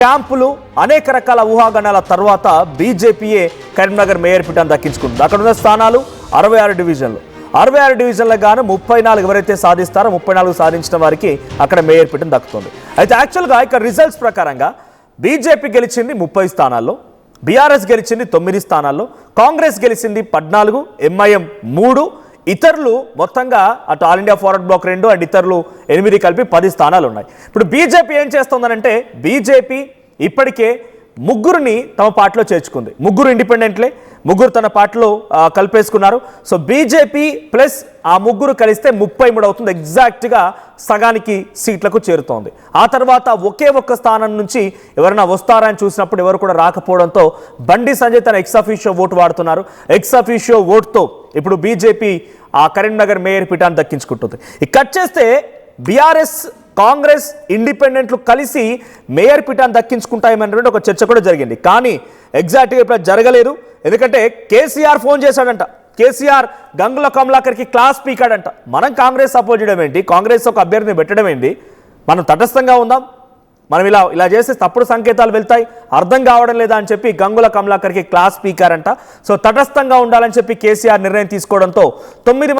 క్యాంపులు అనేక రకాల ఊహాగానాల తర్వాత బీజేపీయే కరీంనగర్ మేయర్ పీఠాన్ని దక్కించుకుంటుంది. అక్కడ ఉన్న స్థానాలు 66 డివిజన్లు. 66 డివిజన్లకు గాను 34 ఎవరైతే సాధిస్తారో 34 సాధించిన వారికి అక్కడ మేయర్ పీఠం దక్కుతుంది. అయితే యాక్చువల్గా ఇక్కడ రిజల్ట్స్ ప్రకారంగా బీజేపీ గెలిచింది 30 స్థానాల్లో, బీఆర్ఎస్ గెలిచింది 9 స్థానాల్లో, కాంగ్రెస్ గెలిచింది 14, ఎంఐఎం 3, ఇతరులు మొత్తంగా అటు ఆల్ ఇండియా ఫార్వర్డ్ బ్లాక్ 2 అండ్ ఇతరులు 8 కలిపి 10 స్థానాలు ఉన్నాయి. ఇప్పుడు బీజేపీ ఏం చేస్తుందనంటే బీజేపీ ఇప్పటికే ముగ్గురిని తమ పార్టీలో చేర్చుకుంది. ముగ్గురు ఇండిపెండెంట్లే, ముగ్గురు తన పార్టీలో కలిపేసుకున్నారు. సో బీజేపీ ప్లస్ ఆ ముగ్గురు కలిస్తే 33 అవుతుంది. ఎగ్జాక్ట్గా సగానికి సీట్లకు చేరుతోంది. ఆ తర్వాత ఒకే ఒక్క స్థానం నుంచి ఎవరైనా వస్తారని చూసినప్పుడు ఎవరు కూడా రాకపోవడంతో బండి సంజయ్ తన ఎక్స్-అఫీషియో ఓటు వాడుతున్నారు. ఎక్స్-అఫీషియో ఓటుతో ఇప్పుడు బీజేపీ ఆ కరీంనగర్ మేయర్ పీఠాన్ని దక్కించుకుంటుంది. కట్ చేస్తే బీఆర్ఎస్, కాంగ్రెస్, ఇండిపెండెంట్లు కలిసి మేయర్ పీఠాన్ని దక్కించుకుంటాయనేటువంటి ఒక చర్చ కూడా జరిగింది. కానీ ఎగ్జాక్ట్గా ఇప్పుడు జరగలేదు. ఎందుకంటే కేసీఆర్ ఫోన్ చేశాడంట. కేసీఆర్ గంగుల కమలాకర్కి క్లాస్ పీకాడంట. మనం కాంగ్రెస్ సపోర్ట్ చేయడం ఏంటి, కాంగ్రెస్ ఒక అభ్యర్థిని పెట్టడం ఏంటి, మనం తటస్థంగా ఉందాం, మనం ఇలా చేస్తే తప్పుడు సంకేతాలు వెళ్తాయి, అర్థం కావడం లేదా అని చెప్పి గంగుల కమలాకర్కి క్లాస్ పీకారంట. సో తటస్థంగా ఉండాలని చెప్పి కేసీఆర్ నిర్ణయం తీసుకోవడంతో 9